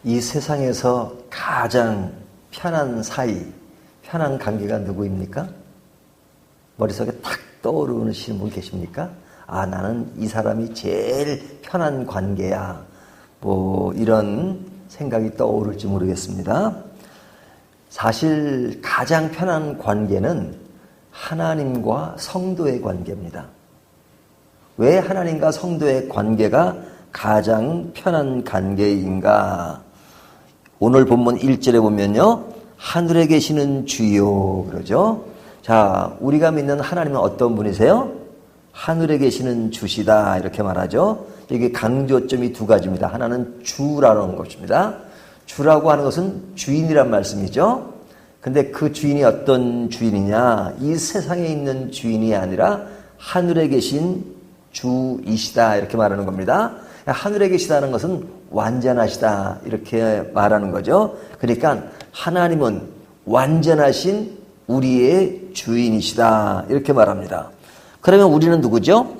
이 세상에서 가장 편한 사이, 편한 관계가 누구입니까? 머릿속에 탁 떠오르시는 분 계십니까? 아, 나는 이 사람이 제일 편한 관계야. 뭐 이런 생각이 떠오를지 모르겠습니다. 사실 가장 편한 관계는 하나님과 성도의 관계입니다. 왜 하나님과 성도의 관계가 가장 편한 관계인가? 오늘 본문 1절에 보면요. 하늘에 계시는 주요 그러죠. 자, 우리가 믿는 하나님은 어떤 분이세요? 하늘에 계시는 주시다 이렇게 말하죠. 이게 강조점이 두 가지입니다. 하나는 주라는 것입니다. 주라고 하는 것은 주인이란 말씀이죠. 근데 그 주인이 어떤 주인이냐? 이 세상에 있는 주인이 아니라 하늘에 계신 주이시다 이렇게 말하는 겁니다. 하늘에 계시다는 것은 완전하시다 이렇게 말하는 거죠. 그러니까 하나님은 완전하신 우리의 주인이시다 이렇게 말합니다. 그러면 우리는 누구죠?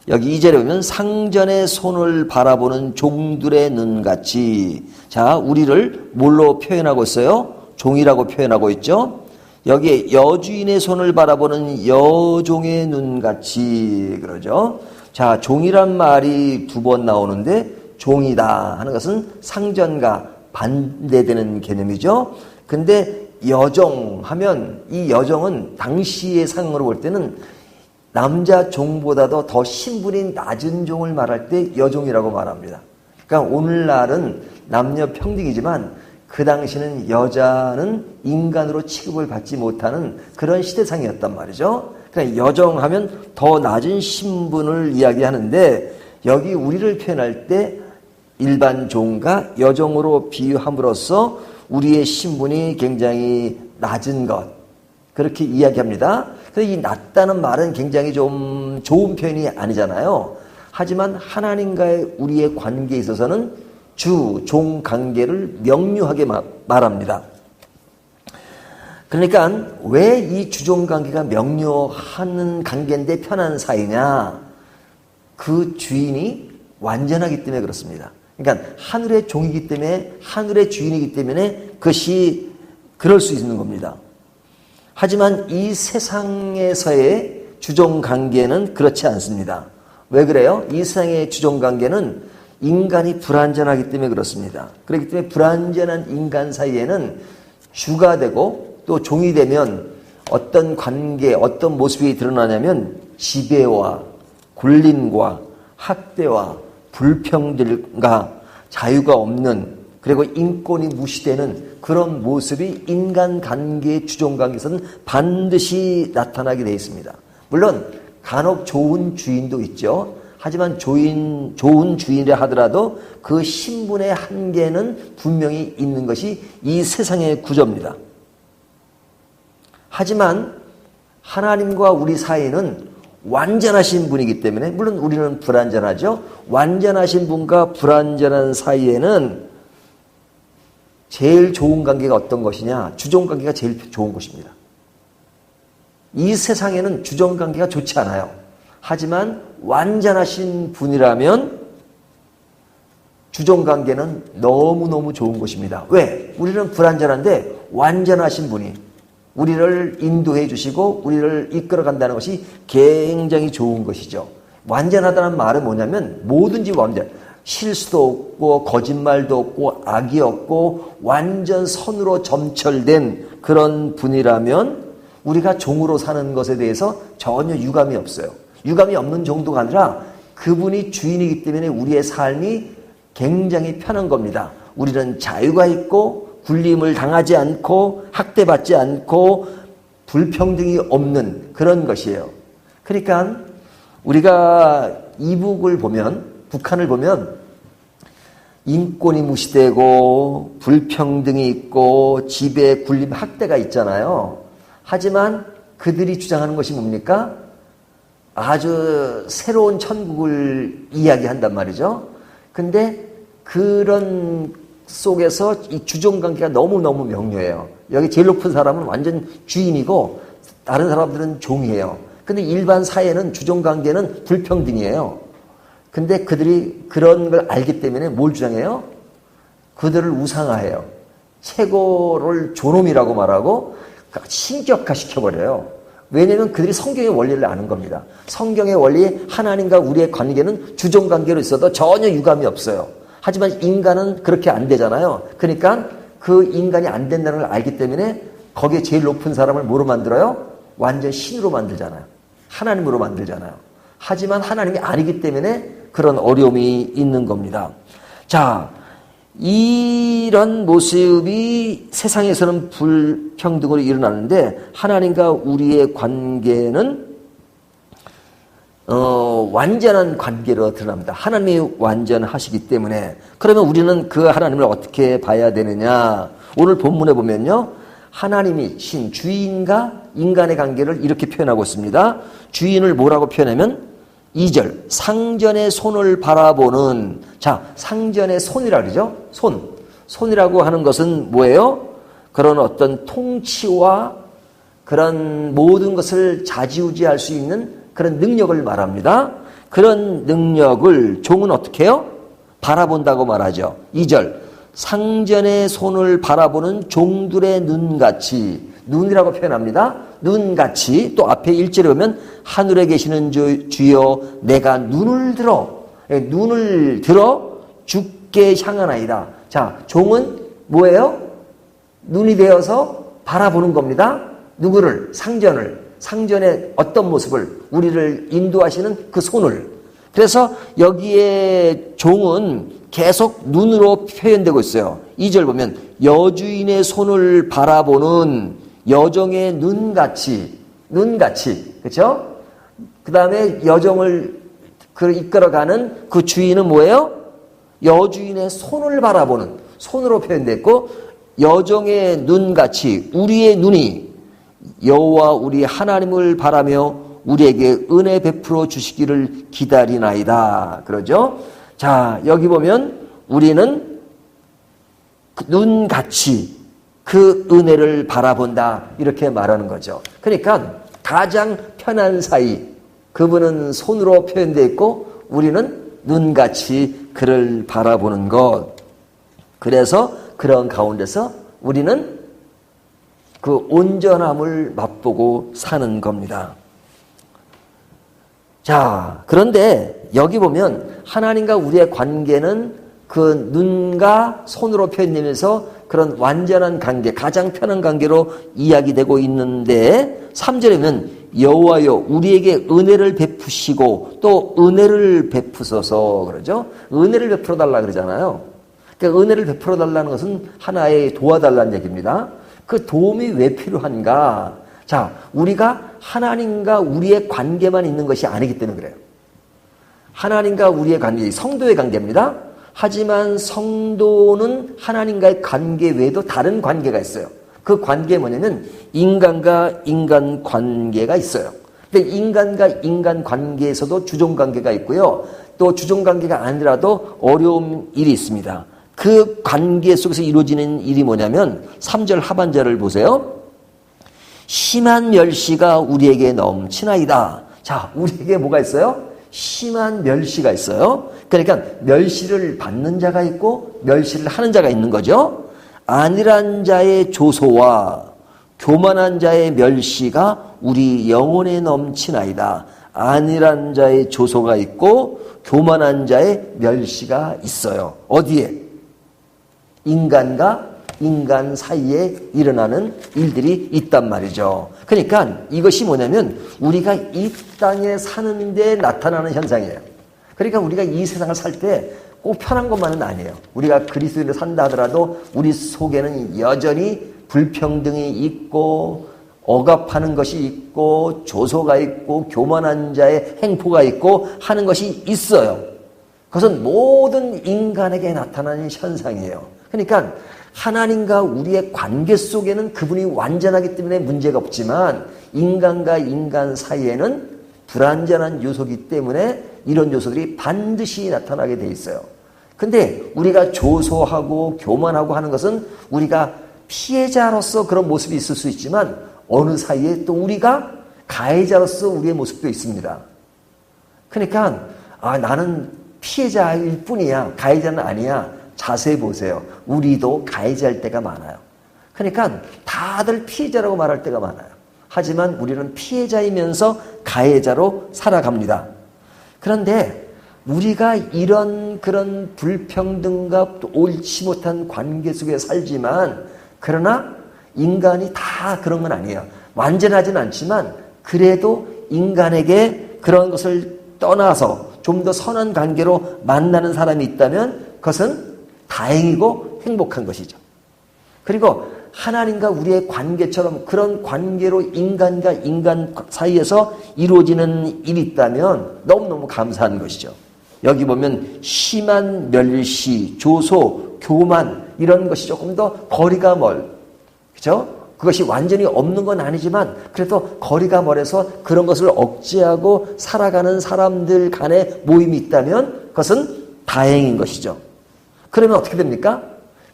여기 2절에 보면 상전의 손을 바라보는 종들의 눈같이. 자, 우리를 뭘로 표현하고 있어요? 종이라고 표현하고 있죠. 여기에 여주인의 손을 바라보는 여종의 눈같이 그러죠. 자, 종이란 말이 두 번 나오는데 종이다 하는 것은 상전과 반대되는 개념이죠. 근데 여종 하면 이 여종은 당시의 상으로 볼 때는 남자 종보다도 더 신분이 낮은 종을 말할 때 여종이라고 말합니다. 그러니까 오늘날은 남녀 평등이지만 그 당시는 여자는 인간으로 취급을 받지 못하는 그런 시대상이었단 말이죠. 그러니까 여종하면 더 낮은 신분을 이야기하는데 여기 우리를 표현할 때 일반 종과 여종으로 비유함으로써 우리의 신분이 굉장히 낮은 것 그렇게 이야기합니다. 그래서 이 낮다는 말은 굉장히 좀 좋은 표현이 아니잖아요. 하지만 하나님과의 우리의 관계에 있어서는 주, 종 관계를 명료하게 말합니다. 그러니까 왜 이 주종 관계가 명료한 관계인데 편한 사이냐? 그 주인이 완전하기 때문에 그렇습니다. 그러니까 하늘의 종이기 때문에 하늘의 주인이기 때문에 그것이 그럴 수 있는 겁니다. 하지만 이 세상에서의 주종 관계는 그렇지 않습니다. 왜 그래요? 이 세상의 주종 관계는 인간이 불완전하기 때문에 그렇습니다. 그렇기 때문에 불완전한 인간 사이에는 주가 되고 또 종이 되면 어떤 관계, 어떤 모습이 드러나냐면 지배와 굴림과 학대와 불평들과 자유가 없는 그리고 인권이 무시되는 그런 모습이 인간관계의 주종관계에서는 반드시 나타나게 되어 있습니다. 물론 간혹 좋은 주인도 있죠. 하지만 좋은 주인이라 하더라도 그 신분의 한계는 분명히 있는 것이 이 세상의 구조입니다. 하지만 하나님과 우리 사이는 완전하신 분이기 때문에 물론 우리는 불완전하죠. 완전하신 분과 불완전한 사이에는 제일 좋은 관계가 어떤 것이냐? 주종관계가 제일 좋은 것입니다. 이 세상에는 주종관계가 좋지 않아요. 하지만 완전하신 분이라면 주종관계는 너무너무 좋은 것입니다. 왜? 우리는 불완전한데 완전하신 분이 우리를 인도해 주시고 우리를 이끌어 간다는 것이 굉장히 좋은 것이죠. 완전하다는 말은 뭐냐면 뭐든지 완전. 실수도 없고 거짓말도 없고 악이 없고 완전 선으로 점철된 그런 분이라면 우리가 종으로 사는 것에 대해서 전혀 유감이 없어요. 유감이 없는 정도가 아니라 그분이 주인이기 때문에 우리의 삶이 굉장히 편한 겁니다. 우리는 자유가 있고 굴림을 당하지 않고 학대받지 않고 불평등이 없는 그런 것이에요. 그러니까 우리가 이북을 보면 북한을 보면 인권이 무시되고 불평등이 있고 지배, 굴림, 학대가 있잖아요. 하지만 그들이 주장하는 것이 뭡니까? 아주 새로운 천국을 이야기한단 말이죠. 근데 그런 속에서 이 주종관계가 너무너무 명료해요. 여기 제일 높은 사람은 완전 주인이고 다른 사람들은 종이에요. 근데 일반 사회는 주종관계는 불평등이에요. 근데 그들이 그런 걸 알기 때문에 뭘 주장해요? 그들을 우상화해요. 최고를 존엄이라고 말하고 신격화시켜버려요. 왜냐하면 그들이 성경의 원리를 아는 겁니다. 성경의 원리, 하나님과 우리의 관계는 주종관계로 있어도 전혀 유감이 없어요. 하지만 인간은 그렇게 안 되잖아요. 그러니까 그 인간이 안 된다는 걸 알기 때문에 거기에 제일 높은 사람을 뭐로 만들어요? 완전 신으로 만들잖아요. 하나님으로 만들잖아요. 하지만 하나님이 아니기 때문에 그런 어려움이 있는 겁니다. 자, 이런 모습이 세상에서는 불평등으로 일어나는데 하나님과 우리의 관계는 완전한 관계로 드러납니다. 하나님이 완전하시기 때문에. 그러면 우리는 그 하나님을 어떻게 봐야 되느냐? 오늘 본문에 보면요. 하나님이 신 주인과 인간의 관계를 이렇게 표현하고 있습니다. 주인을 뭐라고 표현하면 2절 상전의 손을 바라보는. 자, 상전의 손이라 그러죠. 손이라고 하는 것은 뭐예요? 그런 어떤 통치와 그런 모든 것을 좌지우지할 수 있는 그런 능력을 말합니다. 그런 능력을 종은 어떻게 해요? 바라본다고 말하죠. 2절 상전의 손을 바라보는 종들의 눈같이. 눈이라고 표현합니다. 눈같이. 또 앞에 1절에 보면 하늘에 계시는 주여 내가 눈을 들어 주께 향하나이다. 자, 종은 뭐예요? 눈이 되어서 바라보는 겁니다. 누구를? 상전의 어떤 모습을? 우리를 인도하시는 그 손을. 그래서 여기에 종은 계속 눈으로 표현되고 있어요. 2절 보면 여주인의 손을 바라보는 여종의 눈같이. 그렇죠? 그 다음에 여종을 이끌어가는 그 주인은 뭐예요? 여주인의 손을 바라보는, 손으로 표현됐고, 여종의 눈같이 우리의 눈이 여호와 우리 하나님을 바라며 우리에게 은혜 베풀어 주시기를 기다리나이다. 그러죠? 자, 여기 보면 우리는 눈같이 그 은혜를 바라본다. 이렇게 말하는 거죠. 그러니까 가장 편한 사이, 그분은 손으로 표현되어 있고 우리는 눈같이 그를 바라보는 것. 그래서 그런 가운데서 우리는 그 온전함을 맛보고 사는 겁니다. 자, 그런데 여기 보면 하나님과 우리의 관계는 그 눈과 손으로 표현되면서 그런 완전한 관계, 가장 편한 관계로 이야기되고 있는데 3절에는 여호와여 우리에게 은혜를 베푸시고 또 은혜를 베푸소서 그러죠. 은혜를 베풀어 달라 그러잖아요. 그러니까 은혜를 베풀어 달라는 것은 하나의 도와달라는 얘기입니다. 그 도움이 왜 필요한가? 자, 우리가 하나님과 우리의 관계만 있는 것이 아니기 때문에 그래요. 하나님과 우리의 관계, 성도의 관계입니다. 하지만 성도는 하나님과의 관계 외에도 다른 관계가 있어요. 그 관계가 뭐냐면 인간과 인간 관계가 있어요. 근데 인간과 인간 관계에서도 주종 관계가 있고요. 또 주종 관계가 아니라도 어려운 일이 있습니다. 그 관계 속에서 이루어지는 일이 뭐냐면 3절 하반절을 보세요. 심한 멸시가 우리에게 넘치나이다. 자, 우리에게 뭐가 있어요? 심한 멸시가 있어요. 그러니까 멸시를 받는 자가 있고 멸시를 하는 자가 있는 거죠. 안일한 자의 조소와 교만한 자의 멸시가 우리 영혼에 넘치나이다. 안일한 자의 조소가 있고 교만한 자의 멸시가 있어요. 어디에? 인간과 인간 사이에 일어나는 일들이 있단 말이죠. 그러니까 이것이 뭐냐면 우리가 이 땅에 사는데 나타나는 현상이에요. 그러니까 우리가 이 세상을 살 때 꼭 편한 것만은 아니에요. 우리가 그리스도인으로 산다 하더라도 우리 속에는 여전히 불평등이 있고 억압하는 것이 있고 조소가 있고 교만한 자의 행포가 있고 하는 것이 있어요. 그것은 모든 인간에게 나타나는 현상이에요. 그러니까 하나님과 우리의 관계 속에는 그분이 완전하기 때문에 문제가 없지만 인간과 인간 사이에는 불완전한 요소이기 때문에 이런 요소들이 반드시 나타나게 돼 있어요. 근데 우리가 조소하고 교만하고 하는 것은 우리가 피해자로서 그런 모습이 있을 수 있지만 어느 사이에 또 우리가 가해자로서 우리의 모습도 있습니다. 그러니까 나는 피해자일 뿐이야. 가해자는 아니야. 자세히 보세요. 우리도 가해자일 때가 많아요. 그러니까 다들 피해자라고 말할 때가 많아요. 하지만 우리는 피해자이면서 가해자로 살아갑니다. 그런데 우리가 이런 그런 불평등과 옳지 못한 관계 속에 살지만, 그러나 인간이 다 그런 건 아니에요. 완전하진 않지만 그래도 인간에게 그런 것을 떠나서 좀 더 선한 관계로 만나는 사람이 있다면 그것은 다행이고 행복한 것이죠. 그리고 하나님과 우리의 관계처럼 그런 관계로 인간과 인간 사이에서 이루어지는 일이 있다면 너무너무 감사한 것이죠. 여기 보면 심한 멸시, 조소, 교만 이런 것이 조금 더 거리가 그렇죠? 그것이 완전히 없는 건 아니지만 그래도 거리가 멀어서 그런 것을 억제하고 살아가는 사람들 간의 모임이 있다면 그것은 다행인 것이죠. 그러면 어떻게 됩니까?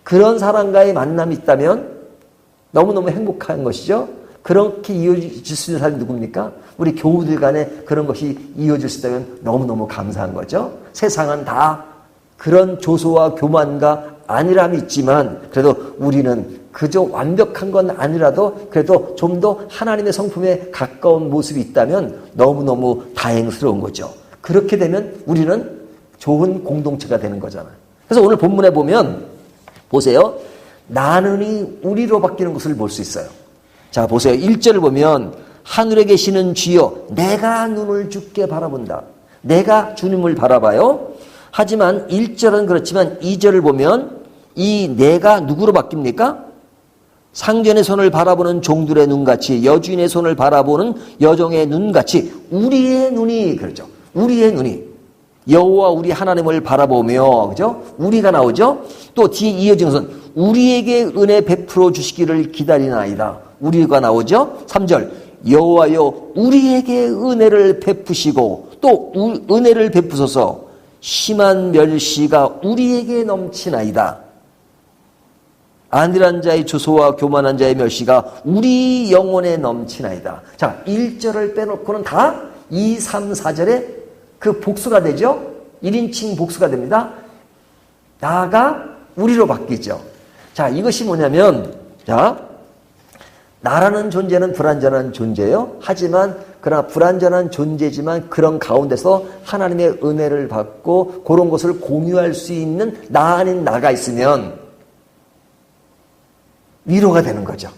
그런 사람과의 만남이 있다면 너무너무 행복한 것이죠. 그렇게 이어질 수 있는 사람이 누굽니까? 우리 교우들 간에 그런 것이 이어질 수 있다면 너무너무 감사한 거죠. 세상은 다 그런 조소와 교만과 안일함이 있지만 그래도 우리는 그저 완벽한 건 아니라도 그래도 좀 더 하나님의 성품에 가까운 모습이 있다면 너무너무 다행스러운 거죠. 그렇게 되면 우리는 좋은 공동체가 되는 거잖아요. 그래서 오늘 본문에 보면 보세요. 나는이 우리로 바뀌는 것을 볼 수 있어요. 자, 보세요. 1절을 보면 하늘에 계시는 주여 내가 눈을 주께 바라본다. 내가 주님을 바라봐요. 하지만 1절은 그렇지만 2절을 보면 이 내가 누구로 바뀝니까? 상전의 손을 바라보는 종들의 눈같이 여주인의 손을 바라보는 여종의 눈같이 우리의 눈이 그렇죠. 우리의 눈이 여호와 우리 하나님을 바라보며 그죠? 우리가 나오죠. 또 뒤에 이어진 것은 우리에게 은혜 베풀어 주시기를 기다리나이다. 우리가 나오죠. 3절 여호와여 우리에게 은혜를 베푸시고 또 은혜를 베푸소서 심한 멸시가 우리에게 넘치나이다. 안일한 자의 조소와 교만한 자의 멸시가 우리 영혼에 넘치나이다. 자, 1절을 빼놓고는 다 2, 3, 4절에 그 복수가 되죠. 1인칭 복수가 됩니다. 나가 우리로 바뀌죠. 자, 이것이 뭐냐면, 자, 나라는 존재는 불완전한 존재예요. 하지만 그러나 불완전한 존재지만 그런 가운데서 하나님의 은혜를 받고 그런 것을 공유할 수 있는 나 아닌 나가 있으면 위로가 되는 거죠.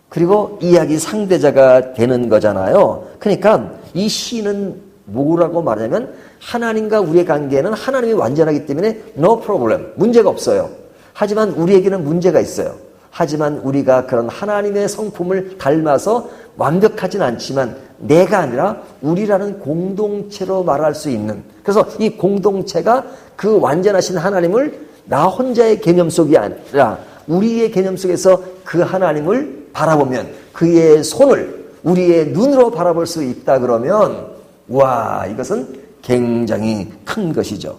그리고 이야기 상대자가 되는 거잖아요. 그러니까 이 시는 뭐라고 말하냐면 하나님과 우리의 관계는 하나님이 완전하기 때문에 no problem, 문제가 없어요. 하지만 우리에게는 문제가 있어요. 하지만 우리가 그런 하나님의 성품을 닮아서 완벽하진 않지만 내가 아니라 우리라는 공동체로 말할 수 있는, 그래서 이 공동체가 그 완전하신 하나님을 나 혼자의 개념 속이 아니라 우리의 개념 속에서 그 하나님을 바라보면 그의 손을 우리의 눈으로 바라볼 수 있다 그러면 와, 이것은 굉장히 큰 것이죠.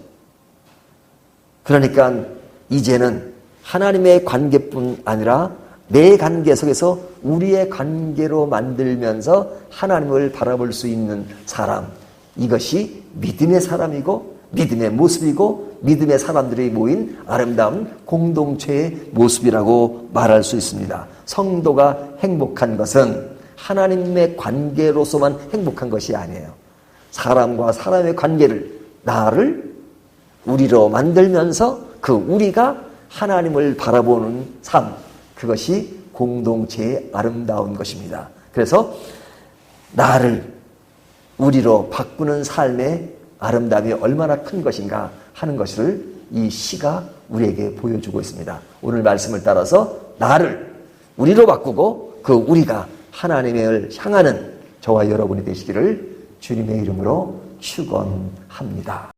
그러니까 이제는 하나님의 관계뿐 아니라 내 관계 속에서 우리의 관계로 만들면서 하나님을 바라볼 수 있는 사람, 이것이 믿음의 사람이고 믿음의 모습이고 믿음의 사람들이 모인 아름다운 공동체의 모습이라고 말할 수 있습니다. 성도가 행복한 것은 하나님의 관계로서만 행복한 것이 아니에요. 사람과 사람의 관계를, 나를 우리로 만들면서 그 우리가 하나님을 바라보는 삶, 그것이 공동체의 아름다운 것입니다. 그래서 나를 우리로 바꾸는 삶의 아름다움이 얼마나 큰 것인가 하는 것을 이 시가 우리에게 보여주고 있습니다. 오늘 말씀을 따라서 나를 우리로 바꾸고 그 우리가 하나님을 향하는 저와 여러분이 되시기를 주님의 이름으로 축원합니다.